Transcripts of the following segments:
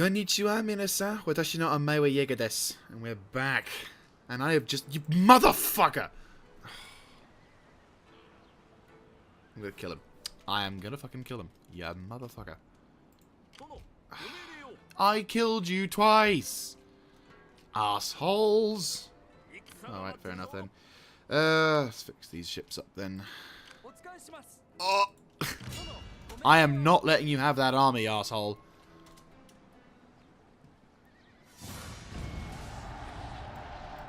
Konnichiwa, minasan. Watashi no amae wa Jaeger desu. And we're back. And I have just... You motherfucker! I'm gonna kill him. I am gonna fucking kill him. Ya motherfucker. I killed you twice! Assholes! Alright, fair enough then. Let's fix these ships up then. Oh! I am not letting you have that army, asshole.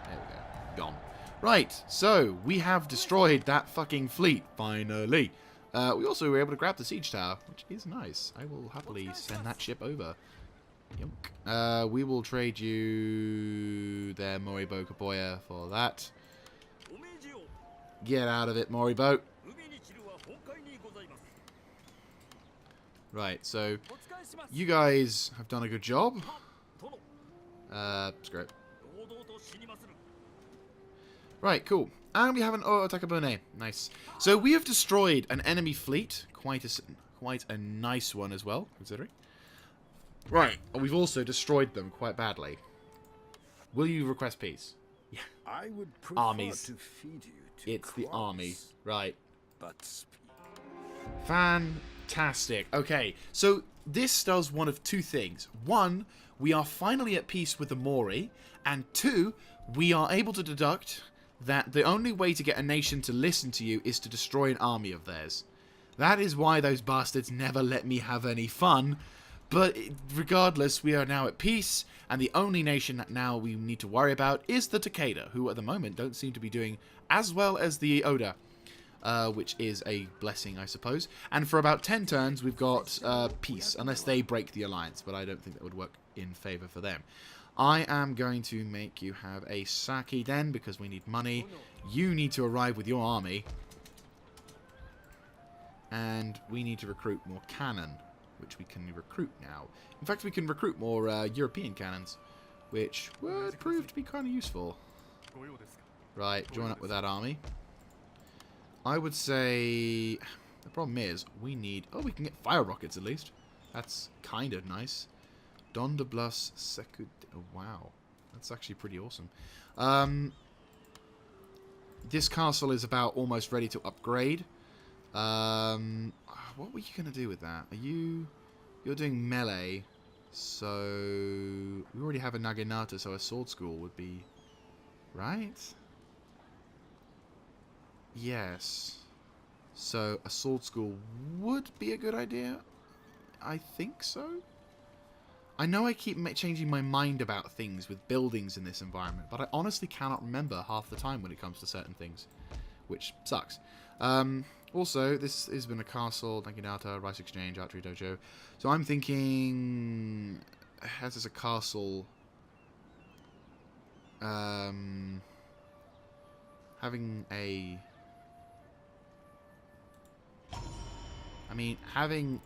There we go. Gone. Right, so we have destroyed that fucking fleet, finally. We also were able to grab the siege tower, which is nice. I will happily send that ship over. Yunk. We will trade you there, Moribo Kaboya, for that. Get out of it, Moribo. Right, so you guys have done a good job. Screw it. Right, cool. And we have an Otakabune. Nice. So we have destroyed an enemy fleet. Quite a nice one as well, considering. Right, and we've also destroyed them quite badly. Will you request peace? Yeah. I would prefer Armies. to feed you to It's the army. Right. But Fantastic. Okay, so this does one of two things. One, we are finally at peace with the Mori. And two, we are able to deduct that the only way to get a nation to listen to you is to destroy an army of theirs. That is why those bastards never let me have any fun. But regardless, we are now at peace, and the only nation that now we need to worry about is the Takeda, who at the moment don't seem to be doing as well as the Oda, which is a blessing, I suppose. And for about 10 turns, we've got peace, unless they break the alliance, but I don't think that would work in favour for them. I am going to make you have a Saki Den, because we need money. You need to arrive with your army. And we need to recruit more cannon, which we can recruit now. In fact, we can recruit more European cannons, which would prove to be kind of useful. Right, join up with that army. I would say... The problem is, we need... Oh, we can get fire rockets at least. That's kind of nice. Don de Blas Sekud... Oh, wow. That's actually pretty awesome. This castle is about almost ready to upgrade. What were you going to do with that? You're doing melee, so we already have a Naginata, so a sword school would be... Right? Yes. So a sword school would be a good idea. I think so. I know I keep changing my mind about things with buildings in this environment, but I honestly cannot remember half the time when it comes to certain things, which sucks. Also, this has been a castle, Naginata, Rice Exchange, Archery Dojo. So I'm thinking, as is a castle, having a... I mean, having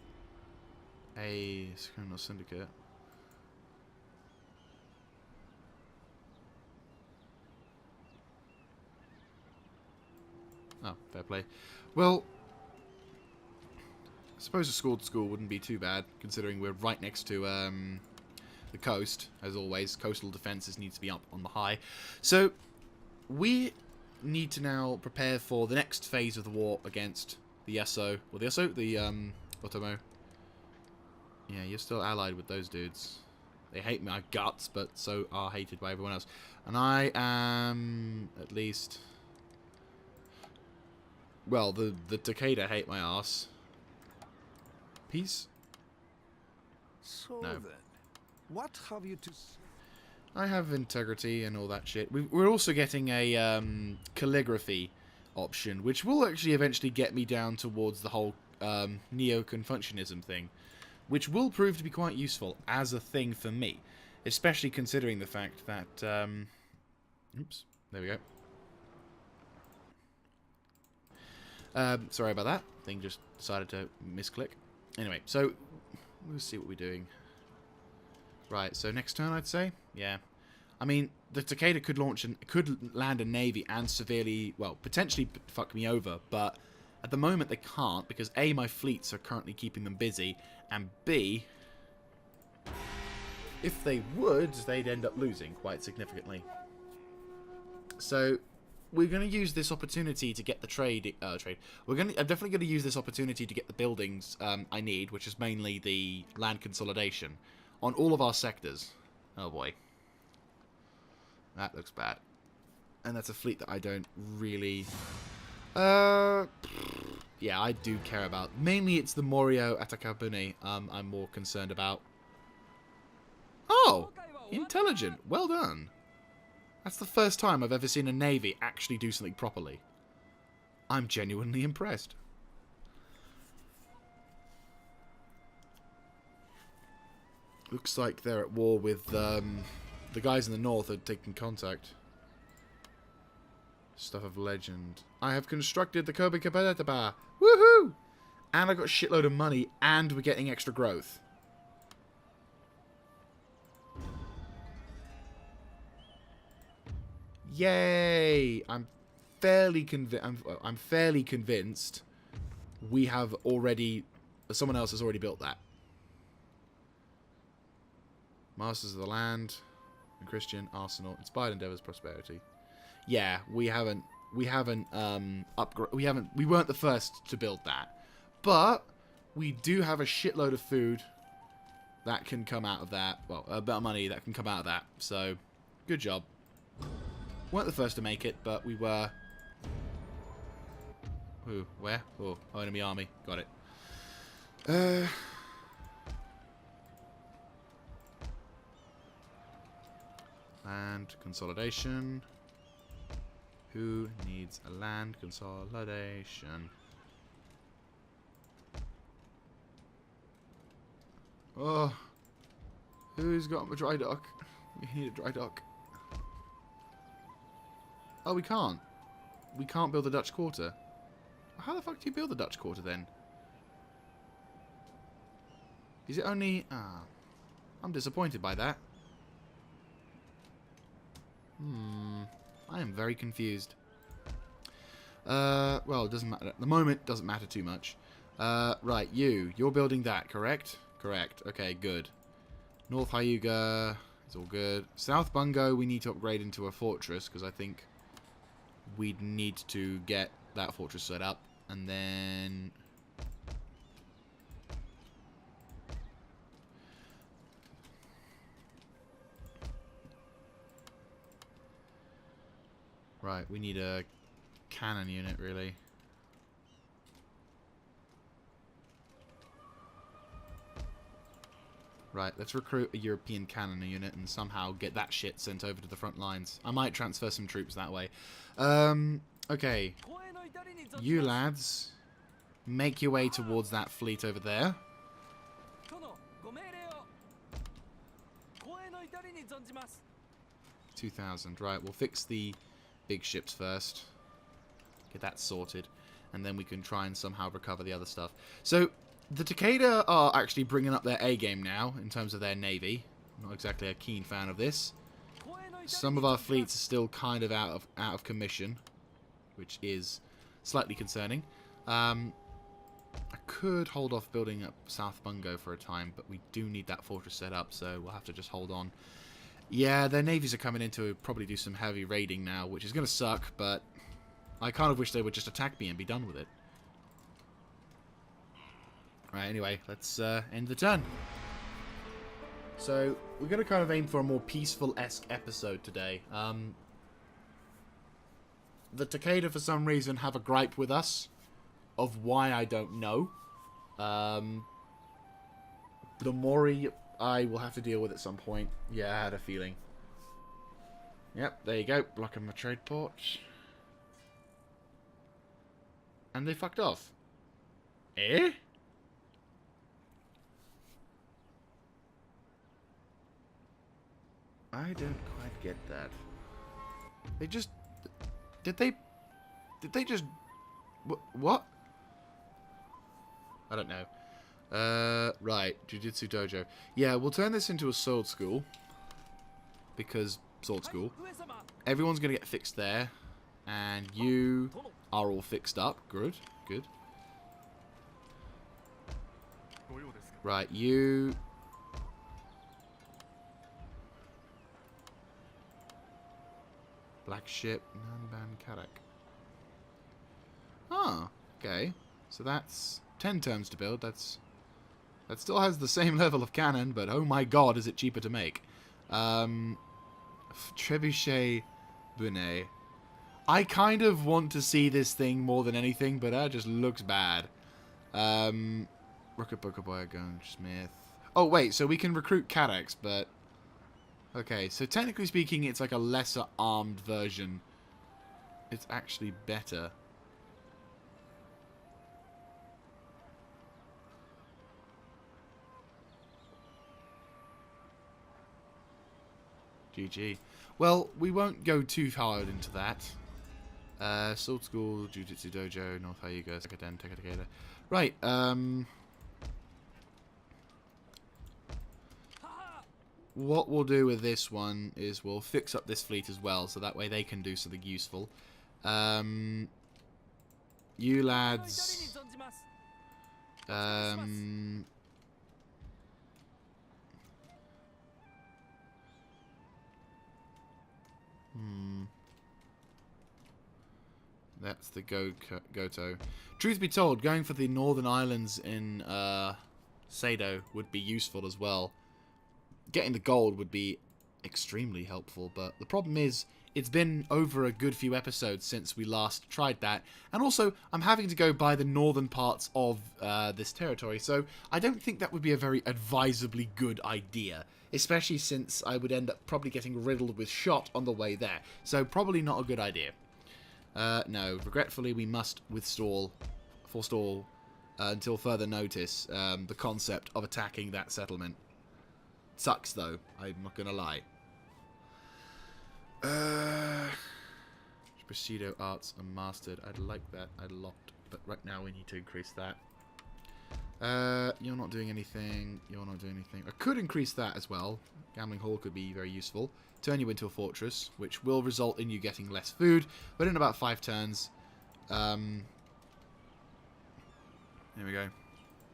a criminal syndicate. Oh, fair play. Well, I suppose a sword school wouldn't be too bad, considering we're right next to the coast. As always, coastal defences need to be up on the high. So, we need to now prepare for the next phase of the war against the Yeso. Well, the Yeso? The Otomo. Yeah, you're still allied with those dudes. They hate my guts, but so are hated by everyone else. And I am, at least... Well, the Takeda hate my ass. Peace? so No. then, what have you to say? I have integrity and all that shit. We're also getting a calligraphy option, which will actually eventually get me down towards the whole neo-Confucianism thing, which will prove to be quite useful as a thing for me, especially considering the fact that... oops, there we go. Sorry about that. Thing just decided to misclick. Anyway, so we'll see what we're doing. Right, so next turn, I'd say. Yeah. I mean, the Takeda could land a navy and severely, well, potentially fuck me over, but at the moment they can't because A, my fleets are currently keeping them busy, and B, If they would, they'd end up losing quite significantly. So we're going to use this opportunity to get the trade. I'm definitely going to use this opportunity to get the buildings I need, which is mainly the land consolidation on all of our sectors. Oh boy, that looks bad. And that's a fleet that I don't really. Yeah, I do care about. Mainly, it's the Morio Atakabune I'm more concerned about. Oh, intelligent. Well done. That's the first time I've ever seen a navy actually do something properly. I'm genuinely impressed. Looks like they're at war with the guys in the north are taking contact. Stuff of legend. I have constructed the Kobe Kabadetaba. Woohoo! And I got a shitload of money, and we're getting extra growth. Yay! I'm fairly convinced we have already. Someone else has already built that. Masters of the Land, and Christian Arsenal, inspired endeavors, prosperity. Yeah, we weren't the first to build that, but we do have a shitload of food that can come out of that. Well, a bit of money that can come out of that. So, good job. Weren't the first to make it, but we were. Who? Where? Oh, enemy army. Got it. Land consolidation. Who needs a land consolidation? Oh, who's got a dry dock? We need a dry dock. Oh, we can't. We can't build a Dutch quarter. How the fuck do you build a Dutch quarter then? Is it only... Ah, I'm disappointed by that. I am very confused. Well, it doesn't matter. At the moment, it doesn't matter too much. Right, you're building that, correct? Correct. Okay, good. North Hyuga, it's all good. South Bungo, we need to upgrade into a fortress, because I think we'd need to get that fortress set up. And then... Right, we need a cannon unit, really. Right, let's recruit a European cannon unit and somehow get that shit sent over to the front lines. I might transfer some troops that way. Okay. You lads, make your way towards that fleet over there. 2,000. Right, we'll fix the big ships first. Get that sorted. And then we can try and somehow recover the other stuff. So, the Takeda are actually bringing up their A game now, in terms of their navy. I'm not exactly a keen fan of this. Some of our fleets are still kind of out of commission, which is slightly concerning. I could hold off building up South Bungo for a time, but we do need that fortress set up, so we'll have to just hold on. Yeah, their navies are coming in to probably do some heavy raiding now, which is going to suck, but I kind of wish they would just attack me and be done with it. Right, anyway, let's end the turn. So, we're going to kind of aim for a more peaceful-esque episode today. The Takeda, for some reason, have a gripe with us. Of why, I don't know. The Mori, I will have to deal with at some point. Yeah, I had a feeling. Yep, there you go. Blocking my trade port. And they fucked off. Eh? I don't quite get that. They just... Did they just... What? I don't know. Right. Jiu-Jitsu Dojo. Yeah, we'll turn this into a sword school. Because sword school. Everyone's going to get fixed there. And you are all fixed up. Good. Good. Right, you... Black ship, Nanban Karak. Ah, okay. So that's 10 turns to build. That still has the same level of cannon, but oh my god, is it cheaper to make. Trebuchet Bune. I kind of want to see this thing more than anything, but that just looks bad. Rocket Boy, Gunsmith. Oh, wait, so we can recruit Karaks, but... Okay, so technically speaking, it's like a lesser armed version. It's actually better. GG. Well, we won't go too hard into that. Sword School, Jujutsu Dojo, North Hyuga, Sakaden, Takeda. Right, what we'll do with this one is we'll fix up this fleet as well, so that way they can do something useful. You lads... That's the Goto. Truth be told, going for the Northern Islands in Sado would be useful as well. Getting the gold would be extremely helpful, but the problem is it's been over a good few episodes since we last tried that, and also I'm having to go by the northern parts of this territory, so I don't think that would be a very advisably good idea, especially since I would end up probably getting riddled with shot on the way there, so probably not a good idea. No, regretfully we must forestall until further notice the concept of attacking that settlement. Sucks though, I'm not gonna lie. Bushido arts are mastered. I'd like that a lot, but right now we need to increase that. You're not doing anything. You're not doing anything. I could increase that as well. Gambling hall could be very useful. Turn you into a fortress, which will result in you getting less food, but in about 5 turns. Here we go.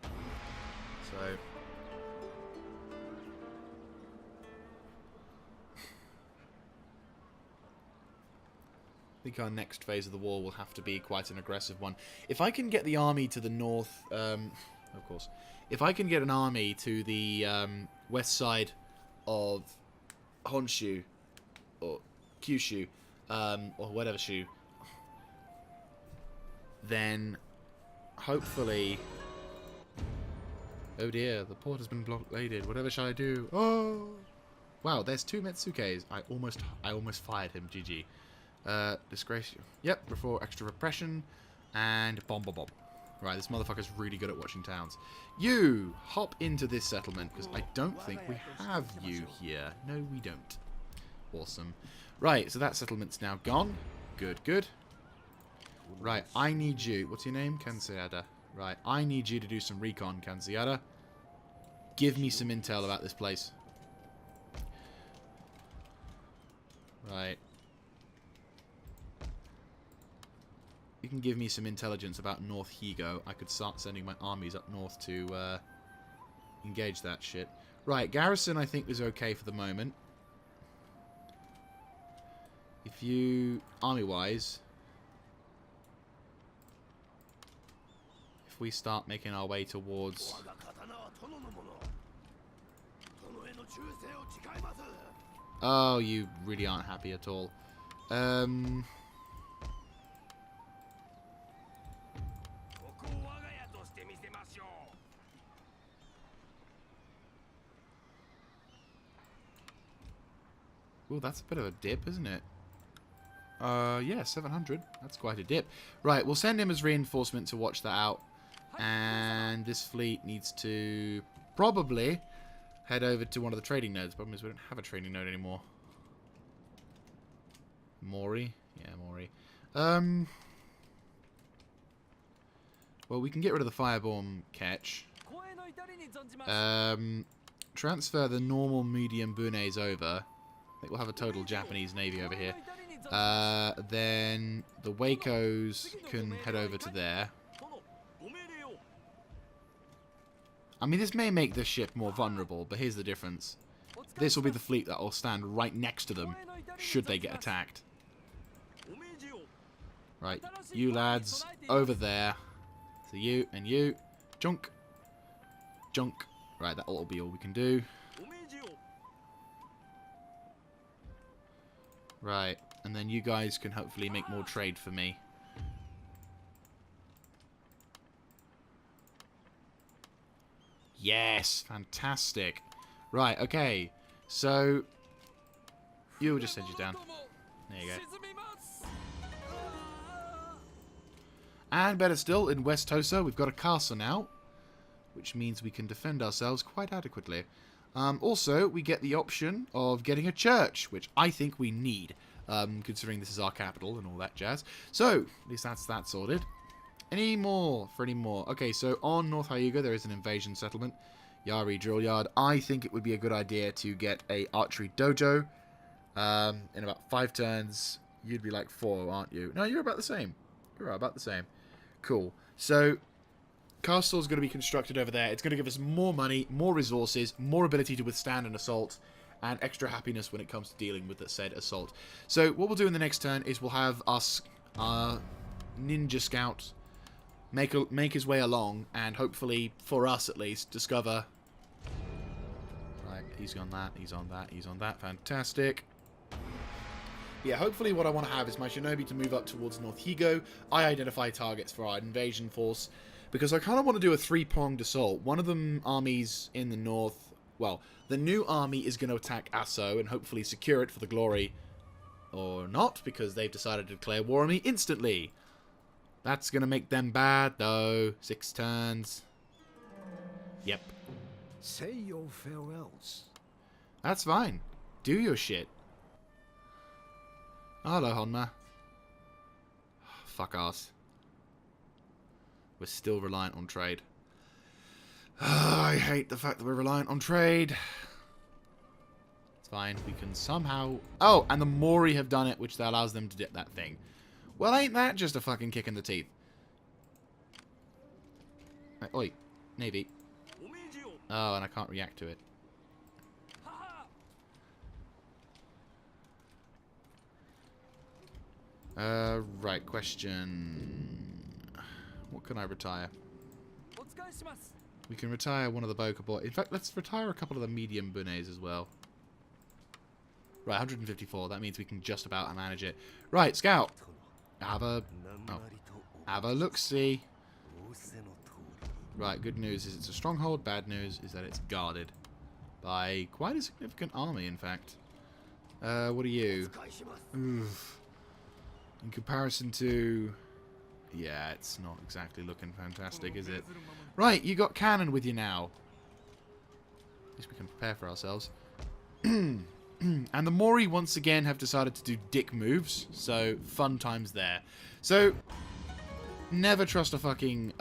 So... I think our next phase of the war will have to be quite an aggressive one. If I can get the army to the north... of course. If I can get an army to the west side of Honshu, or Kyushu, or whatever shu, then hopefully... Oh dear, the port has been blockaded. Whatever shall I do? Oh! Wow, there's 2 Metsukes. I almost fired him. GG. Disgrace. Yep, before extra repression. And bomb. Right, this motherfucker's really good at watching towns. You! Hop into this settlement, because I don't think we have you here. No, we don't. Awesome. Right, so that settlement's now gone. Good. Right, I need you. What's your name? Kanseada. Right, I need you to do some recon, Kanseada. Give me some intel about this place. Right. You can give me some intelligence about North Higo. I could start sending my armies up north to engage that shit. Right, garrison I think is okay for the moment. If you... army-wise... if we start making our way towards... Oh, you really aren't happy at all. Ooh, that's a bit of a dip, isn't it? Yeah, 700. That's quite a dip. Right, we'll send him as reinforcement to watch that out. And this fleet needs to probably head over to one of the trading nodes. Problem is we don't have a trading node anymore. Mori? Yeah, Mori. Well, we can get rid of the firebomb catch. Transfer the normal medium bunes over. I think we'll have a total Japanese navy over here. Then the Wakos can head over to there. I mean, this may make this ship more vulnerable, but here's the difference. This will be the fleet that will stand right next to them, should they get attacked. Right, you lads, over there. So you and you. Junk. Junk. Right, that'll be all we can do. Right, and then you guys can hopefully make more trade for me. Yes, fantastic. Right, okay. So, you'll just send you down. There you go. And better still, in West Tosa, we've got a castle now, which means we can defend ourselves quite adequately. Also, we get the option of getting a church, which I think we need, considering this is our capital and all that jazz. So, at least that's that sorted. Any more for any more? Okay, so on North Hyuga, there is an invasion settlement. Yari Drill Yard. I think it would be a good idea to get a archery dojo. In about 5 turns, you'd be like 4, aren't you? No, you're about the same. You're about the same. Cool. So, castle is going to be constructed over there. It's going to give us more money, more resources, more ability to withstand an assault, and extra happiness when it comes to dealing with the said assault. So, what we'll do in the next turn is we'll have us, ninja scout, make his way along, and hopefully, for us at least, discover... Right, he's on that, he's on that, he's on that. Fantastic. Yeah, hopefully what I want to have is my shinobi to move up towards North Higo. I identify targets for our invasion force, because I kind of want to do a 3-pronged assault. One of them armies in the north... Well, the new army is going to attack Asso and hopefully secure it for the glory. Or not, because they've decided to declare war on me instantly. That's going to make them bad, though. 6 turns. Yep. Say your farewells. That's fine. Do your shit. Hello, Honma. Fuck ass. We're still reliant on trade. I hate the fact that we're reliant on trade. It's fine. We can somehow... Oh, and the Mori have done it, which allows them to dip that thing. Well, ain't that just a fucking kick in the teeth? Right, oi, Navy. Oh, and I can't react to it. Right, question. What can I retire? We can retire one of the Boka. In fact, let's retire a couple of the medium bunets as well. Right, 154. That means we can just about manage it. Right, Scout. Have a look-see. Right, good news is it's a stronghold. Bad news is that it's guarded by quite a significant army, in fact. What are you? Oof. In comparison to... Yeah, it's not exactly looking fantastic, is it? Right, you got cannon with you now. At least we can prepare for ourselves. And the Mori, once again, have decided to do dick moves. So, fun times there. So, never trust a fucking...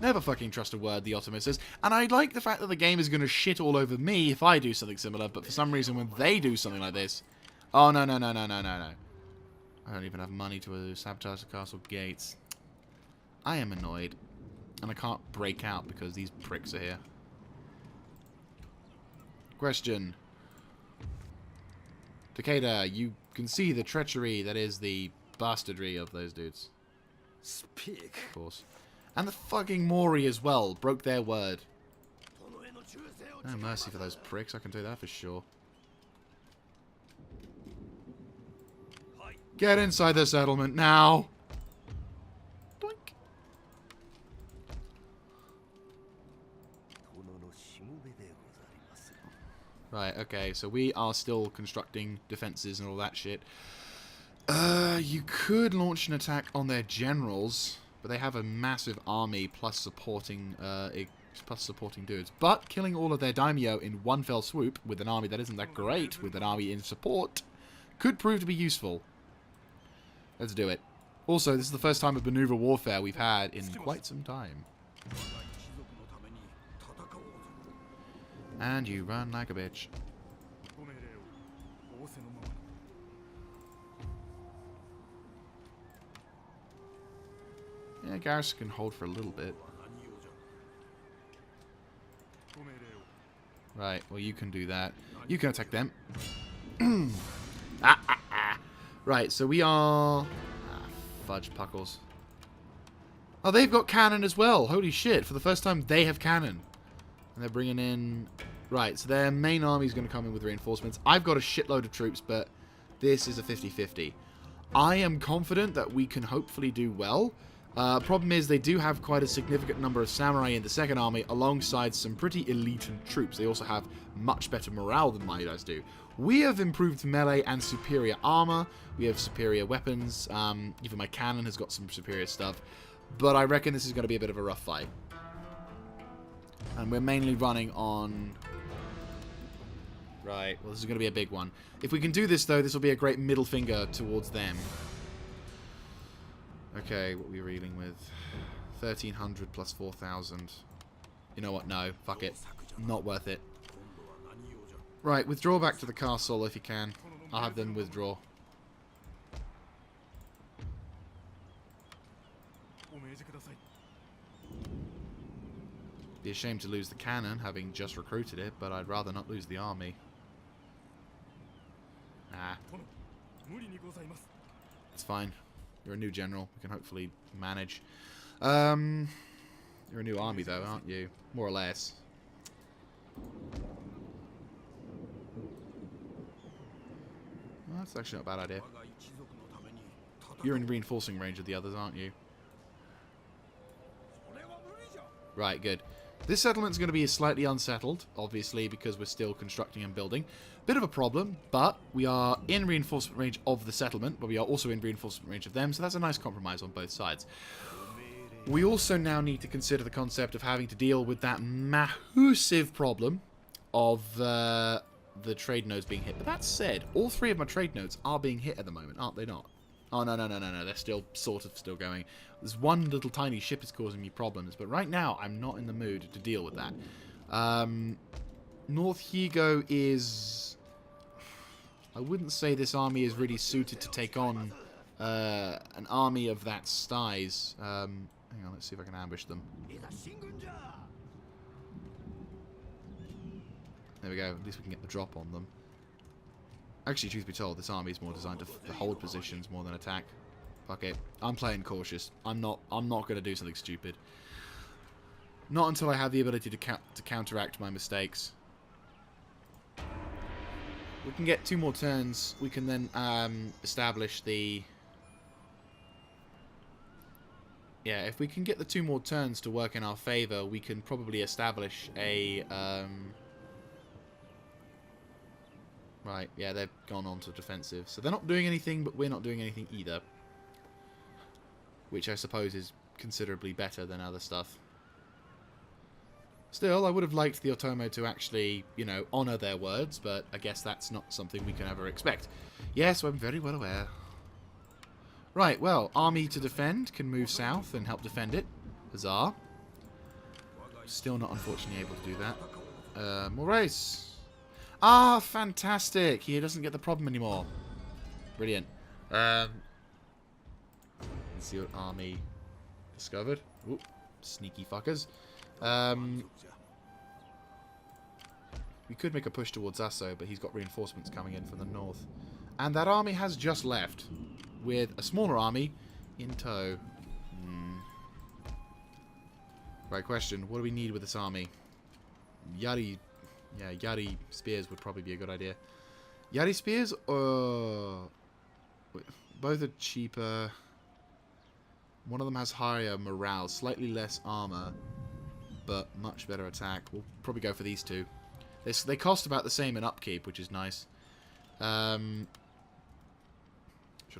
Never fucking trust a word, the Ottoman says. And I like the fact that the game is going to shit all over me if I do something similar. But for some reason, when they do something like this... Oh, no, no, no, no, no, no, no. I don't even have money to sabotage the castle gates. I am annoyed. And I can't break out because these pricks are here. Question. Takeda, you can see the treachery, that is the bastardry of those dudes. Speak. Of course. And the fucking Mori as well broke their word. No mercy for those pricks, I can do that for sure. Get inside the settlement now! Doink. Right, okay, so we are still constructing defenses and all that shit. You could launch an attack on their generals, but they have a massive army plus supporting dudes. But killing all of their daimyo in one fell swoop with an army that isn't that great, with an army in support, could prove to be useful. Let's do it. Also, this is the first time of maneuver warfare we've had in quite some time. And you run like a bitch. Yeah, Garrison can hold for a little bit. Right, well you can do that. You can attack them. Right, so we are... fudge puckles. Oh, they've got cannon as well. Holy shit. For the first time, they have cannon. And they're bringing in... Right, so their main army is going to come in with reinforcements. I've got a shitload of troops, but this is a 50-50. I am confident that we can hopefully do well. Problem is, they do have quite a significant number of samurai in the second army, alongside some pretty elite troops. They also have much better morale than my guys do. We have improved melee and superior armor. We have superior weapons. Even my cannon has got some superior stuff. But I reckon this is going to be a bit of a rough fight. And we're mainly running on... Right, well, this is going to be a big one. If we can do this, though, this will be a great middle finger towards them. Okay, what are we dealing with? 1,300 plus 4,000. You know what? No, fuck it. Not worth it. Right, withdraw back to the castle if you can. I'll have them withdraw. Be ashamed to lose the cannon, having just recruited it, but I'd rather not lose the army. Nah. It's fine. You're a new general. We can hopefully manage. You're a new army, though, aren't you? More or less. Well, that's actually not a bad idea. You're in reinforcing range of the others, aren't you? Right, good. This settlement's going to be slightly unsettled, obviously, because we're still constructing and building. Bit of a problem, but we are in reinforcement range of the settlement, but we are also in reinforcement range of them, so that's a nice compromise on both sides. We also now need to consider the concept of having to deal with that massive problem of the trade nodes being hit. But that said, all three of my trade nodes are being hit at the moment, aren't they not? Oh, no. They're still sort of still going. There's one little tiny ship is causing me problems, but right now I'm not in the mood to deal with that. North Higo is... I wouldn't say this army is really suited to take on an army of that size. Hang on, let's see if I can ambush them. There we go. At least we can get the drop on them. Actually, truth be told, this army is more designed to hold positions more than attack. Fuck it. I'm playing cautious. I'm not going to do something stupid. Not until I have the ability to counteract my mistakes. We can get 2 more turns. We can then establish the... Yeah, if we can get the 2 more turns to work in our favor, we can probably establish a... Right, yeah, they've gone on to defensive. So they're not doing anything, but we're not doing anything either. Which I suppose is considerably better than other stuff. Still, I would have liked the Otomo to actually, you know, honour their words, but I guess that's not something we can ever expect. Yes, I'm very well aware. Right, well, army to defend can move south and help defend it. Huzzah. Still not, unfortunately, able to do that. More race. Ah, fantastic! He doesn't get the problem anymore. Brilliant. Let's see what army discovered. Oop, sneaky fuckers. We could make a push towards Asso, but he's got reinforcements coming in from the north. And that army has just left, with a smaller army in tow. Right, question. What do we need with this army? Yari... Yeah, Yari spears would probably be a good idea. Yari spears, or... Both are cheaper. One of them has higher morale, slightly less armor, but much better attack. We'll probably go for these two. They cost about the same in upkeep, which is nice. Should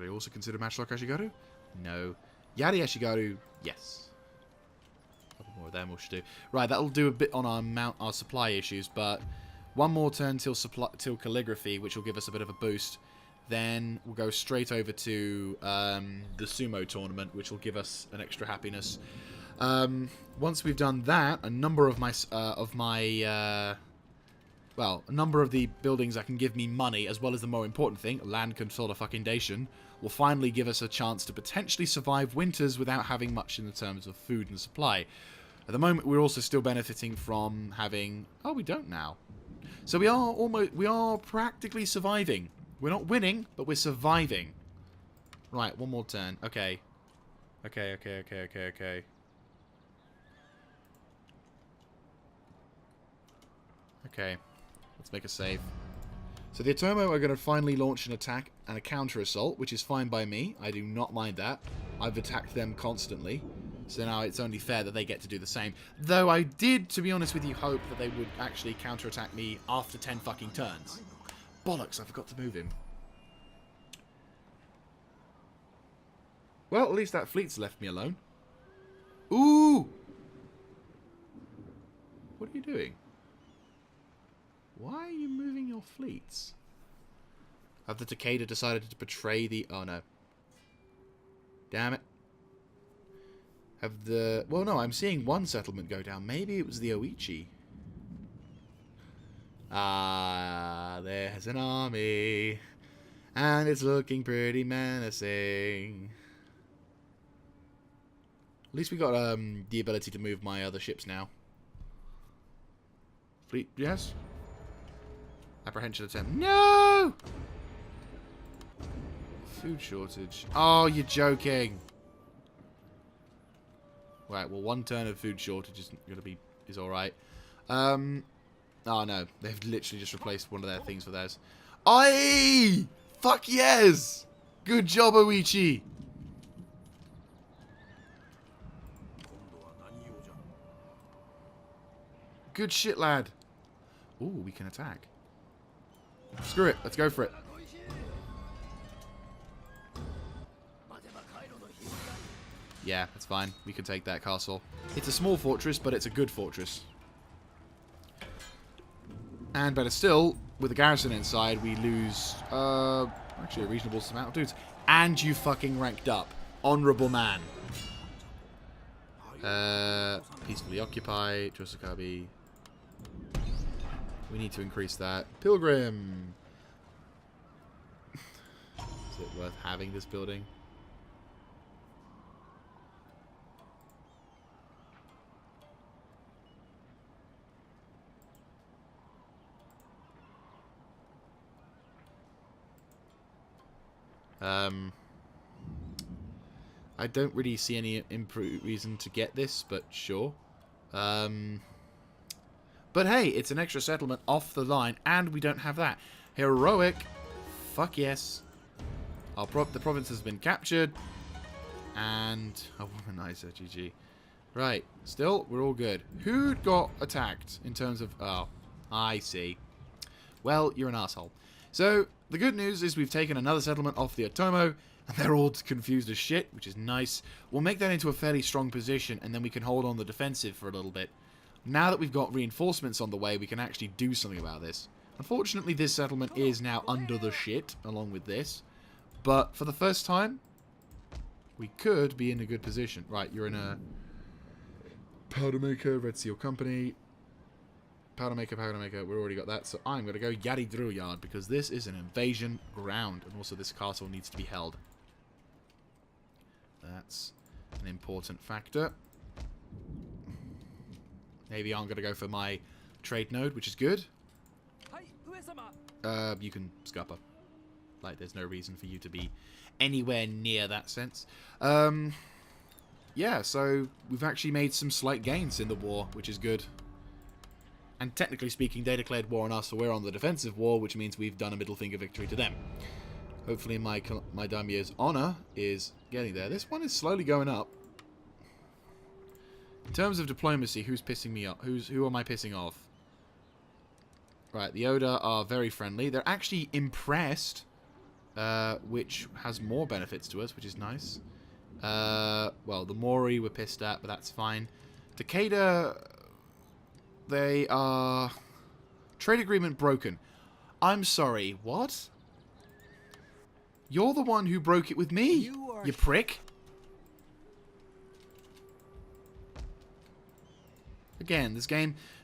I also consider Matchlock Ashigaru? No. Yari Ashigaru, yes. A couple more of them we should do. Right, that'll do a bit on our supply issues, but one more turn till calligraphy, which will give us a bit of a boost. Then we'll go straight over to the sumo tournament, which will give us an extra happiness. Once we've done that, a number of a number of the buildings that can give me money, as well as the more important thing, land consolidation, will finally give us a chance to potentially survive winters without having much in the terms of food and supply. At the moment, we're also still benefiting from having... Oh, we don't now. So we are practically surviving. We're not winning, but we're surviving. Right, one more turn. Okay. Okay. Okay. Let's make a save. So the Otomo are going to finally launch an attack and a counter-assault, which is fine by me. I do not mind that. I've attacked them constantly. So now it's only fair that they get to do the same. Though I did, to be honest with you, hope that they would actually counter-attack me after 10 fucking turns. Bollocks, I forgot to move him. Well, at least that fleet's left me alone. Ooh! What are you doing? Why are you moving your fleets? Have the Takeda decided to betray the... Oh, no. Damn it. Have the... Well, no, I'm seeing one settlement go down. Maybe it was the Oichi. Ah, there's an army. And it's looking pretty menacing. At least we got the ability to move my other ships now. Fleet, yes? Apprehension attempt. No! Food shortage. Oh, you're joking. Right, well, one turn of food shortage is alright. Oh no, they've literally just replaced one of their things with theirs. Aye! Fuck yes! Good job, Oichi! Good shit, lad. Ooh, we can attack. Screw it, let's go for it. Yeah, that's fine. We can take that castle. It's a small fortress, but it's a good fortress. And better still, with the garrison inside, we lose, actually a reasonable amount of dudes. And you fucking ranked up. Honourable man. Peacefully occupy. Chosokabe. We need to increase that. Pilgrim. Is it worth having this building? I don't really see any reason to get this, but sure. But hey, it's an extra settlement off the line, and we don't have that. Heroic. Fuck yes. The province has been captured. And a womanizer, GG. Right, still, we're all good. Who got attacked in terms of... Oh, I see. Well, you're an asshole. So, the good news is we've taken another settlement off the Otomo, and they're all confused as shit, which is nice. We'll make that into a fairly strong position, and then we can hold on the defensive for a little bit. Now that we've got reinforcements on the way, we can actually do something about this. Unfortunately, this settlement is now under the shit, along with this. But for the first time, we could be in a good position. Right, you're in a... Powder Maker, Red Seal Company... Powder Maker, we already got that. So I'm going to go Yari Druyard because this is an invasion ground. And also this castle needs to be held. That's an important factor. Maybe I'm going to go for my trade node, which is good. You can scupper. Like, there's no reason for you to be anywhere near that sense. Yeah, so we've actually made some slight gains in the war, which is good. And technically speaking, they declared war on us, so we're on the defensive war, which means we've done a middle finger victory to them. Hopefully my daimyo's honor is getting there. This one is slowly going up. In terms of diplomacy, who's pissing me off? Who am I pissing off? Right, the Oda are very friendly. They're actually impressed, which has more benefits to us, which is nice. Well, the Mori were pissed at, but that's fine. Takeda... They are... Trade agreement broken. I'm sorry, what? You're the one who broke it with me, you prick. Again,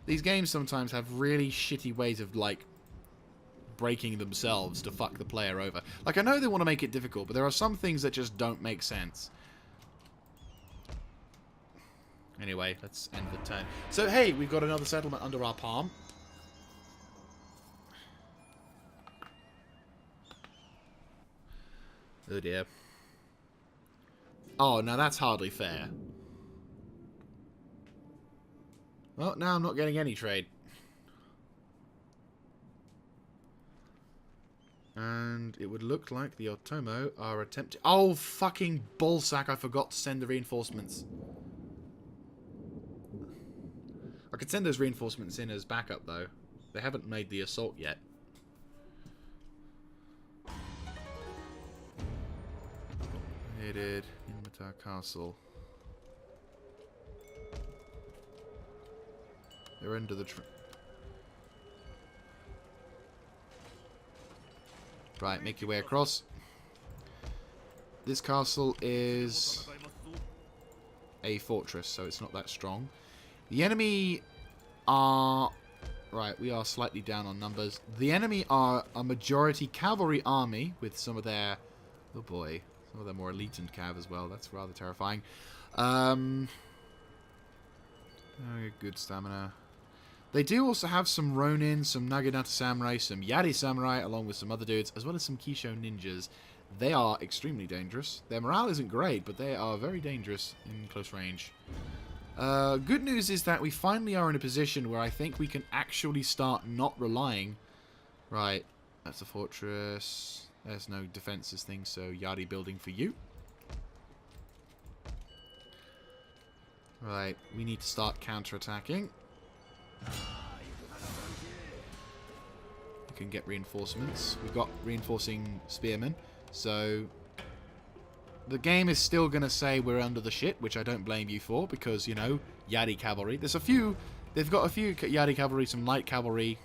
these games sometimes have really shitty ways of, like, breaking themselves to fuck the player over. Like, I know they want to make it difficult, but there are some things that just don't make sense. Anyway, let's end the turn. So, hey, we've got another settlement under our palm. Oh, dear. Oh, now that's hardly fair. Well, now I'm not getting any trade. And it would look like the Otomo are attempting... Oh, fucking bullsack, I forgot to send the reinforcements. I could send those reinforcements in as backup, though. They haven't made the assault yet. Invaded Inmatar Castle. They're under the... Right, make your way across. This castle is a fortress, so it's not that strong. The enemy are... Right, we are slightly down on numbers. The enemy are a majority cavalry army with some of their... Oh boy. Some of their more elite and cav as well. That's rather terrifying. Good stamina. They do also have some Ronin, some Naginata Samurai, some Yari Samurai, along with some other dudes, as well as some Kisho Ninjas. They are extremely dangerous. Their morale isn't great, but they are very dangerous in close range. Good news is that we finally are in a position where I think we can actually start not relying... Right, that's a fortress. There's no defenses thing, so Yari building for you. Right, we need to start counterattacking. We can get reinforcements. We've got reinforcing spearmen, so the game is still going to say we're under the shit, which I don't blame you for, because, you know, Yari cavalry. There's a few, they've got a few Yari cavalry, some light cavalry.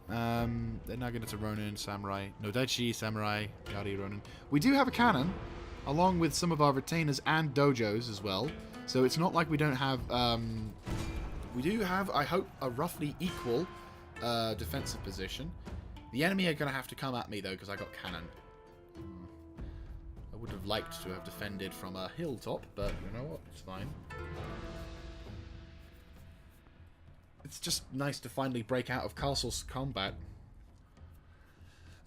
They're now getting to Ronin, Samurai, Nodaichi, Samurai, Yari, Ronin. We do have a cannon, along with some of our retainers and dojos as well, so it's not like we don't have... We do have, I hope, a roughly equal defensive position. The enemy are going to have to come at me, though, because I got cannon. I would have liked to have defended from a hilltop, but you know what? It's fine. It's just nice to finally break out of castle's combat.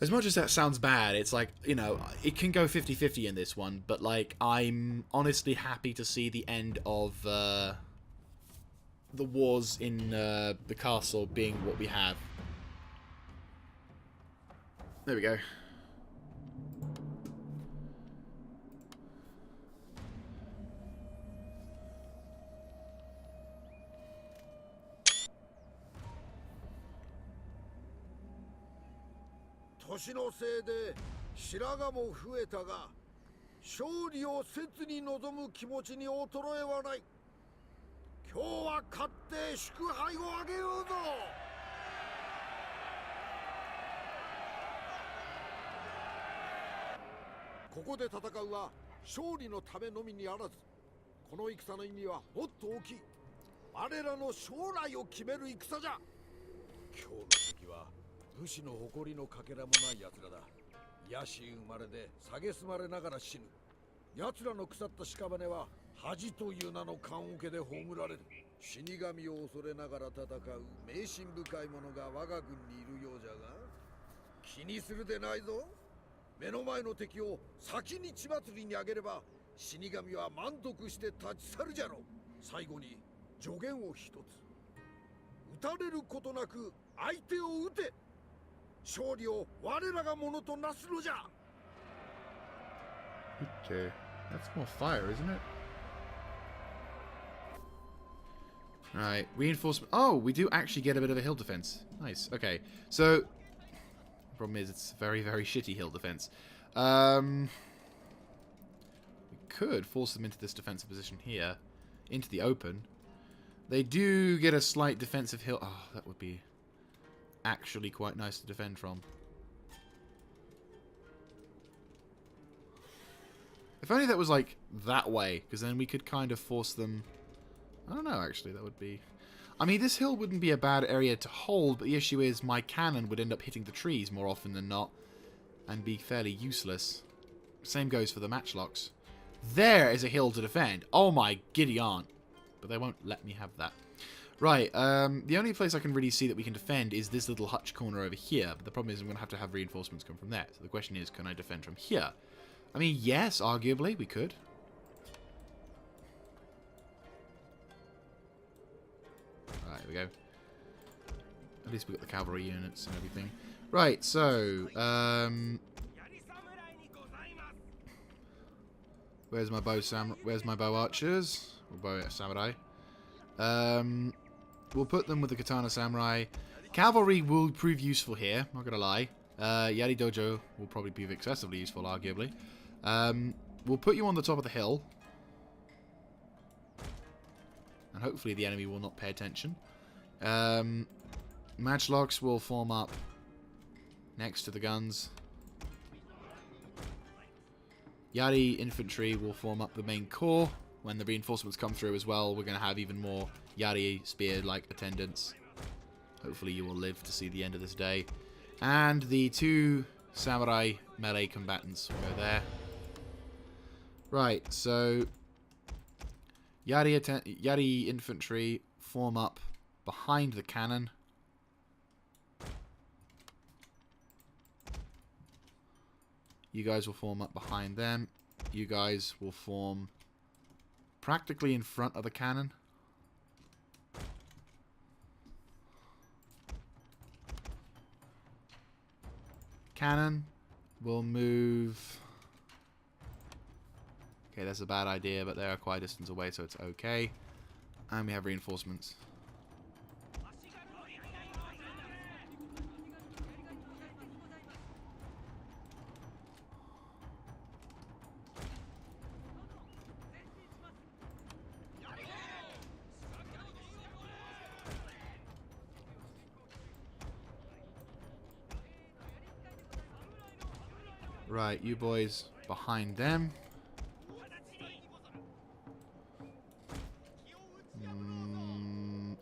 As much as that sounds bad, it's like, you know, it can go 50-50 in this one, but, like, I'm honestly happy to see the end of... the wars in the castle being what we have. There we go. Toshi no sei de shiraga mo fueta ga shouri o setsu ni nozomu kimochi ni otoroe wa nai. 今日は勝って祝杯をあげようぞ。ここで戦うは勝利のためのみにあらず、この戦の意味はもっと大きい。我らの将来を決める戦じゃ。今日の敵は武士の誇りのかけらもない奴らだ。野心生まれで蔑まれながら死ぬ。奴らの腐った屍は恥という名の棺桶で葬られる。死神を恐れながら戦う迷信深い者が我が軍にいるようじゃが、気にするでないぞ。目の前の敵を先に血祭りにあげれば死神は満足して立ち去るじゃろう。最後に助言を一つ。撃たれることなく相手を撃て。勝利を我らがものとなすのじゃ。Okay, that's more fire, isn't it? Alright, reinforcement. Oh, we do actually get a bit of a hill defense. Nice. Okay, so the problem is it's very, very shitty hill defense. We could force them into this defensive position here, into the open. They do get a slight defensive hill. Oh, that would be actually quite nice to defend from. If only that was, like, that way, because then we could kind of force them... I don't know, actually, that would be... I mean, this hill wouldn't be a bad area to hold, but the issue is my cannon would end up hitting the trees more often than not, and be fairly useless. Same goes for the matchlocks. There is a hill to defend. Oh my giddy aunt. But they won't let me have that. Right, the only place I can really see that we can defend is this little hutch corner over here, but the problem is I'm going to have reinforcements come from there. So the question is, can I defend from here? I mean, yes, arguably, we could. Right, here we go. At least we got the cavalry units and everything. Right, so, where's my bow archers? Or bow samurai? We'll put them with the katana samurai. Cavalry will prove useful here, not gonna lie. Yari Dojo will probably be excessively useful, arguably. We'll put you on the top of the hill. And hopefully the enemy will not pay attention. Matchlocks will form up next to the guns. Yari infantry will form up the main core. When the reinforcements come through as well, we're going to have even more Yari spear-like attendants. Hopefully you will live to see the end of this day. And the 2 samurai melee combatants will go there. Right, so Yari infantry form up behind the cannon. You guys will form up behind them. You guys will form practically in front of the cannon. Cannon will move. Okay, that's a bad idea, but they are quite a distance away, so it's okay. And we have reinforcements. Right, you boys behind them.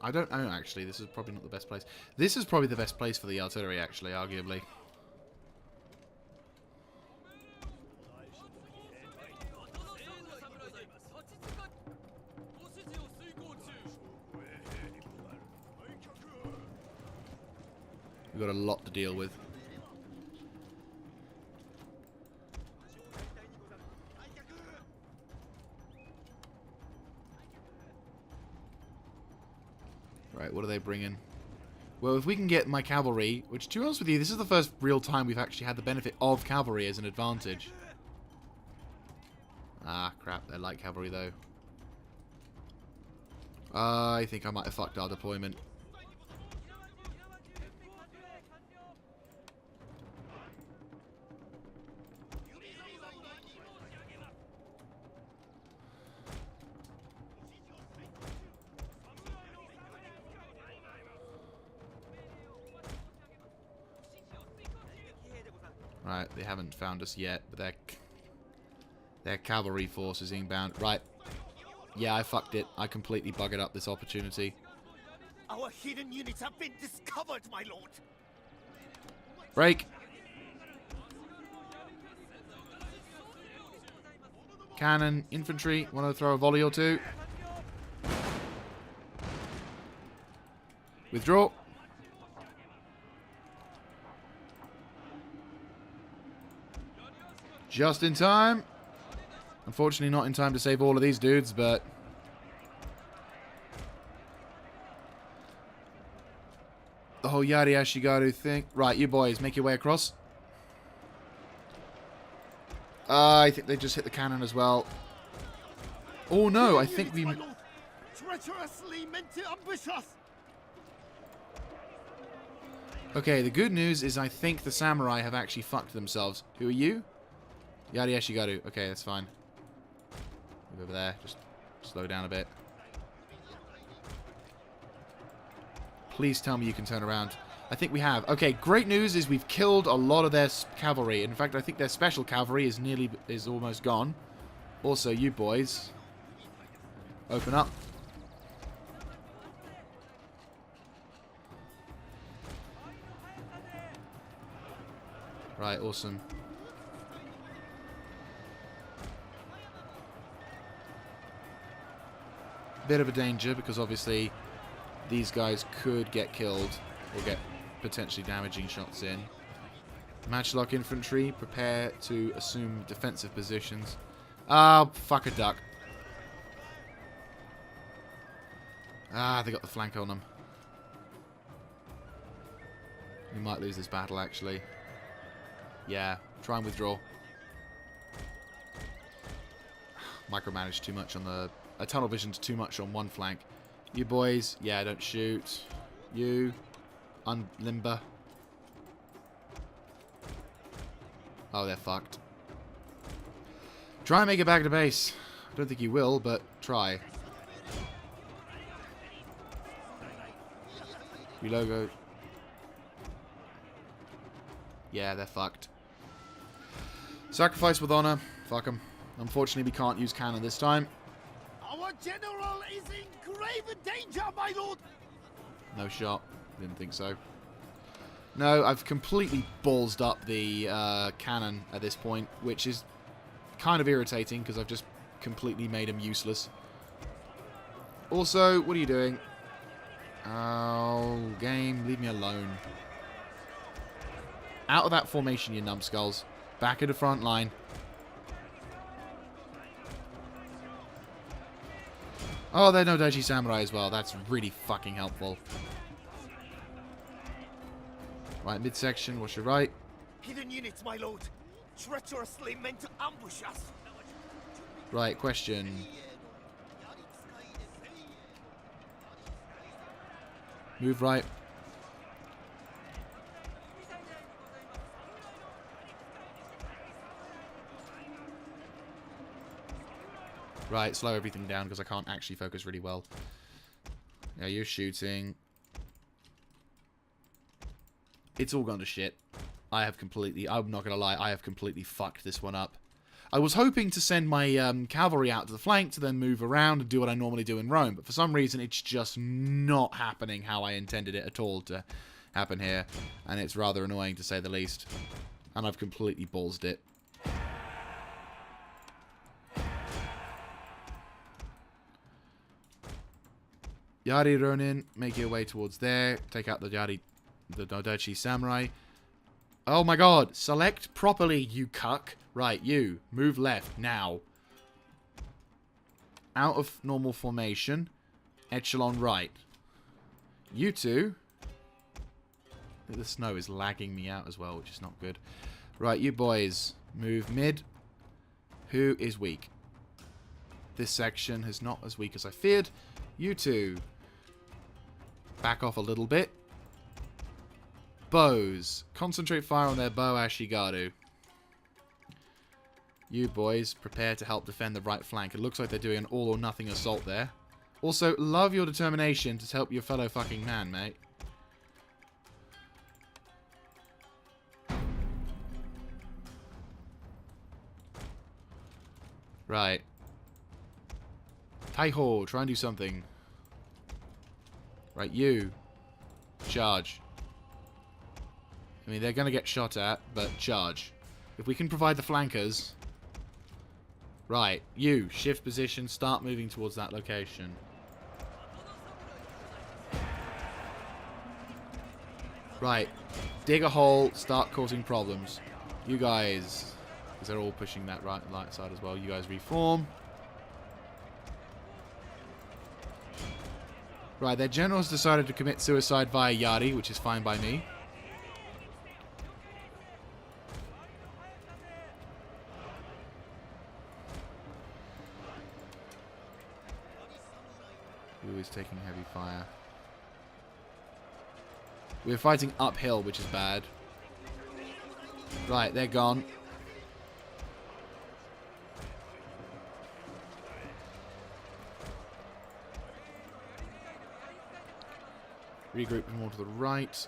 I don't know, actually. This is probably not the best place. This is probably the best place for the artillery, actually, arguably. We've got a lot to deal with. Right, what are they bringing? Well, if we can get my cavalry, which, to be honest with you, this is the first real time we've actually had the benefit of cavalry as an advantage. Ah, crap, they're light cavalry, though. I think I might have fucked our deployment. Right, they haven't found us yet, but their cavalry force is inbound. Right. Yeah, I fucked it. I completely buggered up this opportunity. Our hidden units have been discovered, my lord. Break. Cannon, infantry. Want to throw a volley or two? Withdraw. Just in time. Unfortunately, not in time to save all of these dudes, but... the whole Yari Ashigaru thing. Right, you boys, make your way across. I think they just hit the cannon as well. Oh no, I think we... treacherously meant to ambush us. Okay, the good news is I think the samurai have actually fucked themselves. Who are you? Yari Ashigaru. Okay, that's fine. Move over there. Just slow down a bit. Please tell me you can turn around. I think we have. Okay, great news is we've killed a lot of their cavalry. In fact, I think their special cavalry is almost gone. Also, you boys, open up. Right, awesome. Bit of a danger because obviously these guys could get killed or get potentially damaging shots in. Matchlock infantry, prepare to assume defensive positions. Ah, fuck a duck. Ah, they got the flank on them. We might lose this battle, actually. Yeah, try and withdraw. Micromanage too much on the... tunnel vision's too much on one flank. You boys, yeah, don't shoot. You, unlimber. Oh, they're fucked. Try and make it back to base. I don't think you will, but try. Relogo. Yeah, they're fucked. Sacrifice with honor. Fuck them. Unfortunately, we can't use cannon this time. Our general is in grave danger, my lord. No shot. Didn't think so. No, I've completely ballsed up the cannon at this point, which is kind of irritating because I've just completely made him useless. Also, what are you doing? Oh, game, leave me alone. Out of that formation, you numbskulls. Back in the front line. Oh, they're no dodgy samurai as well. That's really fucking helpful. Right, midsection. What's your right? Hidden units, my lord. Treacherously meant to ambush us. Right, question. Move right. Right, slow everything down because I can't actually focus really well. Yeah, you're shooting. It's all gone to shit. I have completely... I'm not going to lie. I have completely fucked this one up. I was hoping to send my cavalry out to the flank to then move around and do what I normally do in Rome. But for some reason, it's just not happening how I intended it at all to happen here. And it's rather annoying, to say the least. And I've completely ballsed it. Yari Ronin, make your way towards there. Take out the Dodochi Samurai. Oh my god, select properly, you cuck. Right, you, move left, now. Out of normal formation. Echelon right. You two. The snow is lagging me out as well, which is not good. Right, you boys, move mid. Who is weak? This section is not as weak as I feared. You two. Back off a little bit. Bows. Concentrate fire on their bow Ashigaru. You boys, prepare to help defend the right flank. It looks like they're doing an all or nothing assault there. Also, love your determination to help your fellow fucking man, mate. Right. Taiho, try and do something. Right, you. Charge. I mean, they're going to get shot at, but charge. If we can provide the flankers... Right, you. Shift position, start moving towards that location. Right. Dig a hole, start causing problems. You guys... Because they're all pushing that right side as well. You guys reform. Right, their generals decided to commit suicide via Yari, which is fine by me. Who is taking heavy fire? We're fighting uphill, which is bad. Right, they're gone. Regroup more to the right.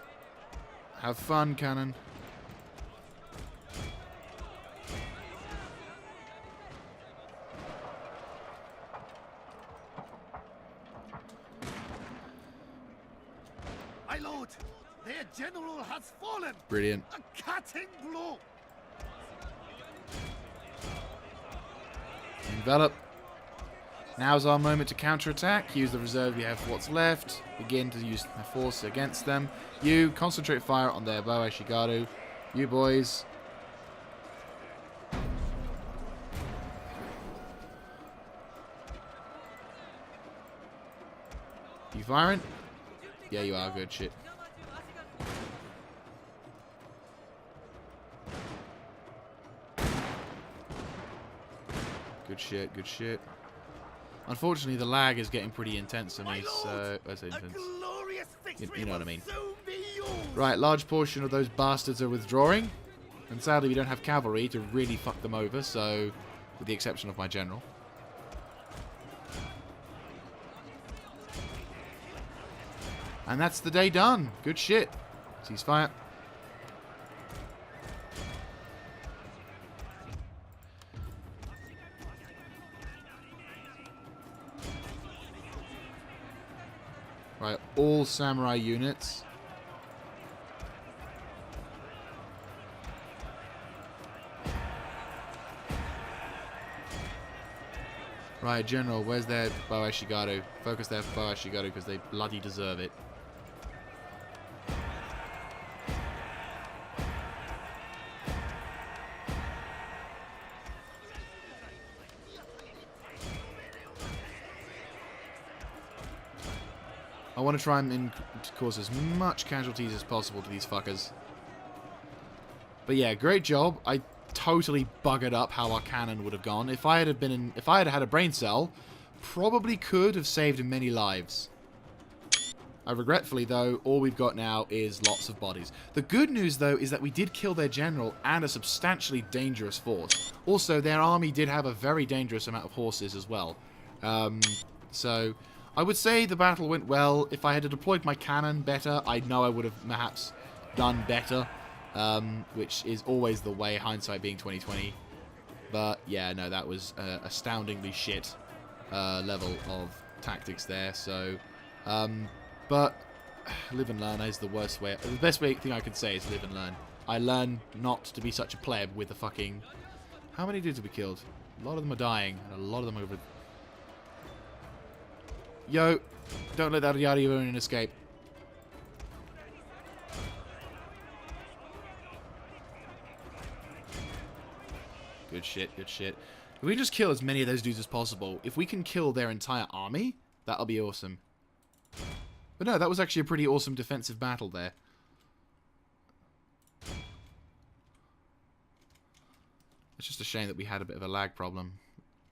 Have fun, cannon. My lord, their general has fallen. Brilliant. A cutting blow. Envelop. Now's our moment to counterattack. Use the reserve we have for what's left. Begin to use the force against them. You concentrate fire on their bow Ashigaru. You boys. You firing? Yeah, you are. Good shit. Good shit, good shit. Unfortunately, the lag is getting pretty intense for me, so... I say intense. You know what I mean. Right, large portion of those bastards are withdrawing. And sadly, we don't have cavalry to really fuck them over, so... With the exception of my general. And that's the day done. Good shit. Ceasefire. Right, all samurai units. Right, General, where's their Bow Ashigaru? Focus their Bow Ashigaru because they bloody deserve it. I want to try and cause as much casualties as possible to these fuckers. But yeah, great job. I totally buggered up how our cannon would have gone. If I had had a brain cell, probably could have saved many lives. Regretfully, though, all we've got now is lots of bodies. The good news, though, is that we did kill their general and a substantially dangerous force. Also, their army did have a very dangerous amount of horses as well. So, I would say the battle went well. If I had deployed my cannon better, I know I would have perhaps done better. Which is always the way, hindsight being 2020. But, yeah, no, that was astoundingly shit level of tactics there. So, but live and learn is the worst way. The best thing I could say is live and learn. I learned not to be such a pleb with the fucking... How many dudes have we killed? A lot of them are dying, and a lot of them are over... Yo, don't let that yada unit escape. Good shit, good shit. If we just kill as many of those dudes as possible, if we can kill their entire army, that'll be awesome. But no, that was actually a pretty awesome defensive battle there. It's just a shame that we had a bit of a lag problem.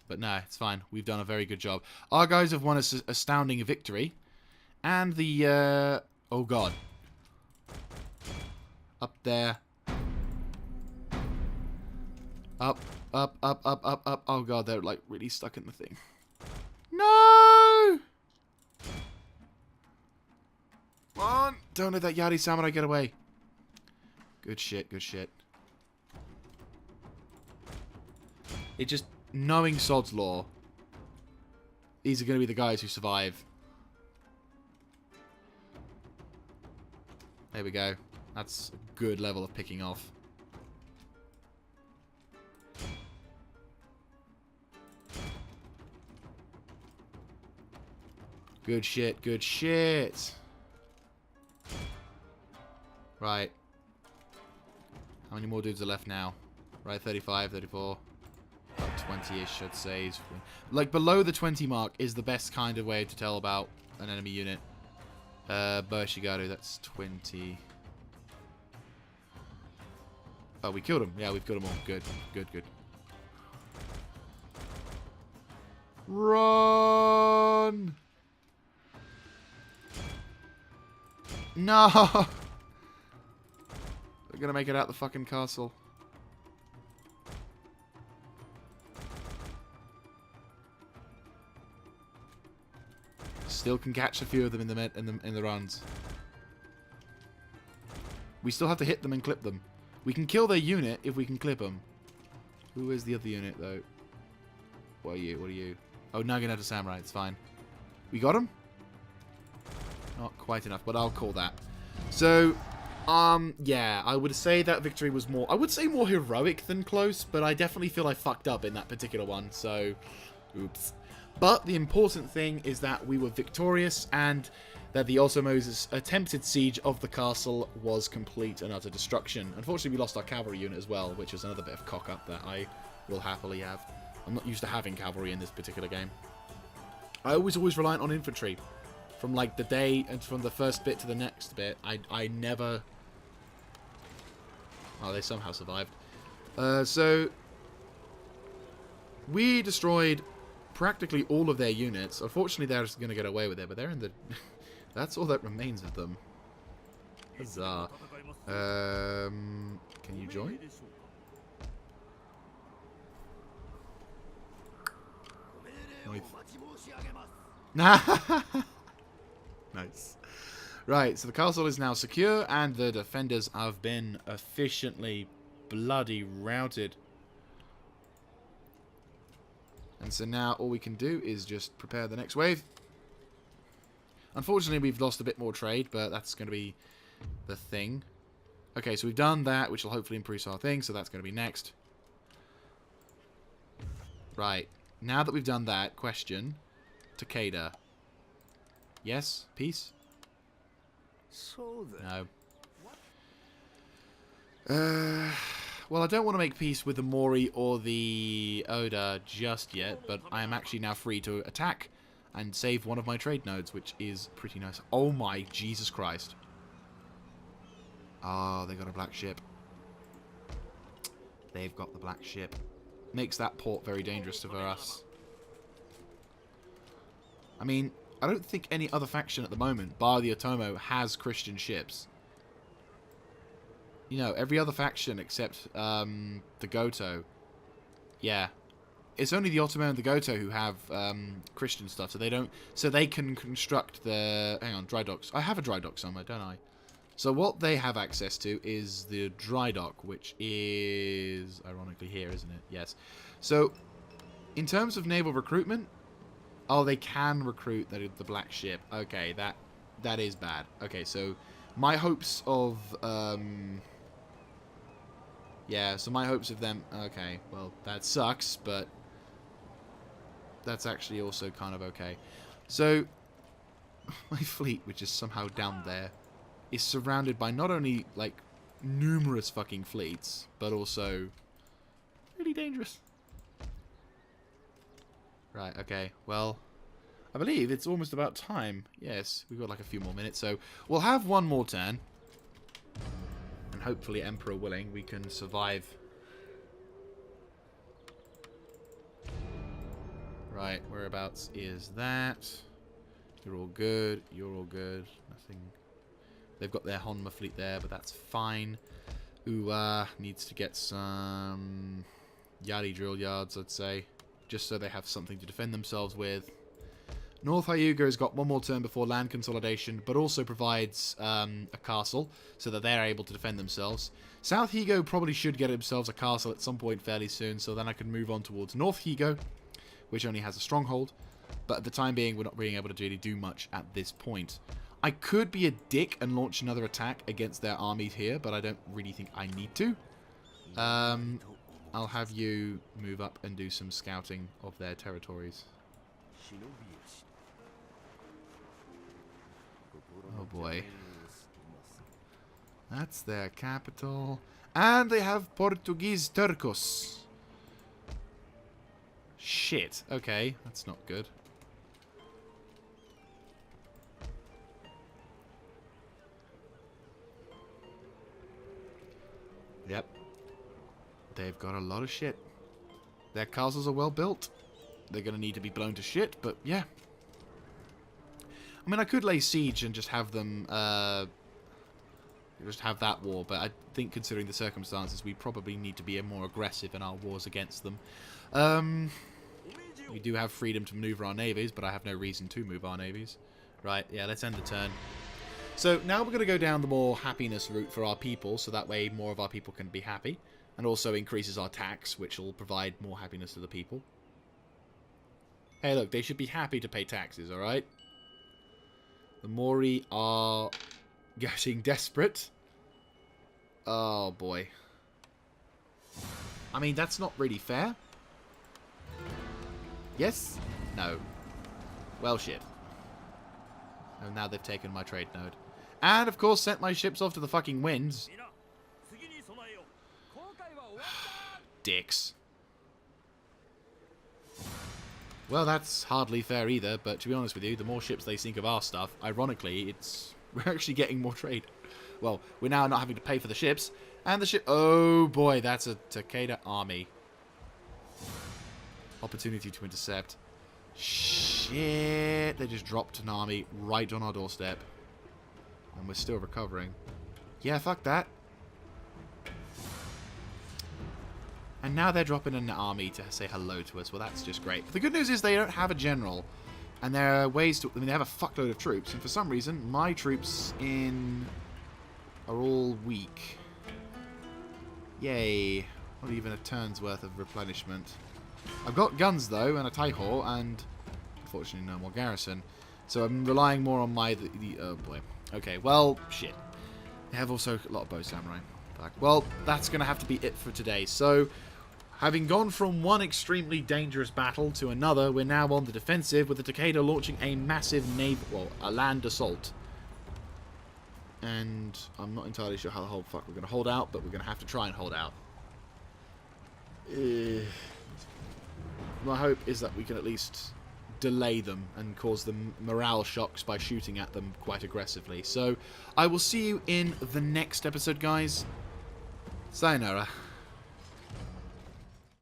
But no, it's fine. We've done a very good job. Our guys have won an astounding victory. And the, oh god. Up there. Up, up, up, up, up, up. Oh god, they're like really stuck in the thing. No! Come on! Don't let that Yari Samurai get away. Good shit, good shit. It just, knowing Sod's Law, these are going to be the guys who survive. There we go. That's a good level of picking off. Good shit, good shit. Right. How many more dudes are left now? Right, 35, 34. About 20-ish, I'd say. Like, below the 20 mark is the best kind of way to tell about an enemy unit. Burshigaru, that's 20. Oh, we killed him. Yeah, we've killed them all. Good, good, good. Run! No! They're gonna make it out the fucking castle. Still can catch a few of them in the runs. We still have to hit them and clip them. We can kill their unit if we can clip them. Who is the other unit though? What are you? What are you? Oh, Naginata Samurai. It's fine. We got him? Not quite enough, but I'll call that. So, yeah, I would say that victory was more... I would say more heroic than close, but I definitely feel I fucked up in that particular one, so... Oops. But the important thing is that we were victorious, and that the Ottomos' attempted siege of the castle was complete and utter destruction. Unfortunately, we lost our cavalry unit as well, which is another bit of cock-up that I will happily have. I'm not used to having cavalry in this particular game. I always reliant on infantry. From like the day and from the first bit to the next bit, I never... Oh, they somehow survived. So we destroyed practically all of their units. Unfortunately, they're just going to get away with it, but they're in the... That's all that remains of them. Huzzah. Can you join? Nice. Right, so the castle is now secure, and the defenders have been efficiently bloody routed. And so now all we can do is just prepare the next wave. Unfortunately, we've lost a bit more trade, but that's going to be the thing. Okay, so we've done that, which will hopefully improve our thing, so that's going to be next. Right, now that we've done that, question, Takeda. Yes? Peace? No. Well, I don't want to make peace with the Mori or the Oda just yet, but I am actually now free to attack and save one of my trade nodes, which is pretty nice. Oh my Jesus Christ. Ah, they got a black ship. They've got the black ship. Makes that port very dangerous for us. I mean, I don't think any other faction at the moment, bar the Otomo, has Christian ships. You know, every other faction except the Goto. Yeah. It's only the Ottoman and the Goto who have Christian stuff, so they don't. So they can construct the. Hang on, dry docks. I have a dry dock somewhere, don't I? So what they have access to is the dry dock, which is ironically here, isn't it? Yes. So, in terms of naval recruitment, oh, they can recruit the black ship. Okay, that is bad. Okay, so my hopes of yeah, so my hopes of them. Okay, well that sucks, but that's actually also kind of okay. So my fleet, which is somehow down there, is surrounded by not only like numerous fucking fleets, but also really dangerous. Right, okay, well, I believe it's almost about time. Yes, we've got like a few more minutes, so we'll have one more turn. And hopefully, Emperor willing, we can survive. Right, whereabouts is that? You're all good, you're all good. Nothing. They've got their Honma fleet there, but that's fine. Needs to get some Yari drill yards, I'd say. Just so they have something to defend themselves with. North Hyuga's got one more turn before land consolidation, but also provides a castle, so that they're able to defend themselves. South Higo probably should get themselves a castle at some point fairly soon, so then I can move on towards North Higo, which only has a stronghold. But at the time being, we're not being able to really do much at this point. I could be a dick and launch another attack against their armies here, but I don't really think I need to. I'll have you move up and do some scouting of their territories. Oh boy. That's their capital. And they have Portuguese Turcos. Shit. Okay, that's not good. Yep. They've got a lot of shit. Their castles are well built. They're going to need to be blown to shit, but yeah. I mean, I could lay siege and just have them, just have that war, but I think considering the circumstances, we probably need to be more aggressive in our wars against them. We do have freedom to maneuver our navies, but I have no reason to move our navies. Right, yeah, let's end the turn. So now we're going to go down the more happiness route for our people, so that way more of our people can be happy, and also increases our tax, which will provide more happiness to the people. Hey, look, they should be happy to pay taxes, alright? The Mori are getting desperate. Oh, boy. I mean, that's not really fair. Yes? No. Well, shit. And now they've taken my trade node. And, of course, sent my ships off to the fucking winds. Dicks. Well, that's hardly fair either, but to be honest with you, the more ships they sink of our stuff, ironically, we're actually getting more trade. Well, we're now not having to pay for the ships, and the ship... Oh, boy, that's a Takeda army. Opportunity to intercept. Shit, they just dropped an army right on our doorstep. And we're still recovering. Yeah, fuck that. And now they're dropping an army to say hello to us. Well, that's just great. But the good news is they don't have a general. And there are ways to... I mean, they have a fuckload of troops. And for some reason, my troops are all weak. Yay. Not even a turn's worth of replenishment. I've got guns, though, and a Taiho, and unfortunately no more garrison. So I'm relying more on my... oh, boy. Okay, well, shit. They have also a lot of bow samurai. Fuck. Well, that's going to have to be it for today. So... having gone from one extremely dangerous battle to another, we're now on the defensive with the Takeda launching a massive a land assault. And I'm not entirely sure how the whole fuck we're going to hold out, but we're going to have to try and hold out. My hope is that we can at least delay them and cause them morale shocks by shooting at them quite aggressively. So I will see you in the next episode, guys. Sayonara.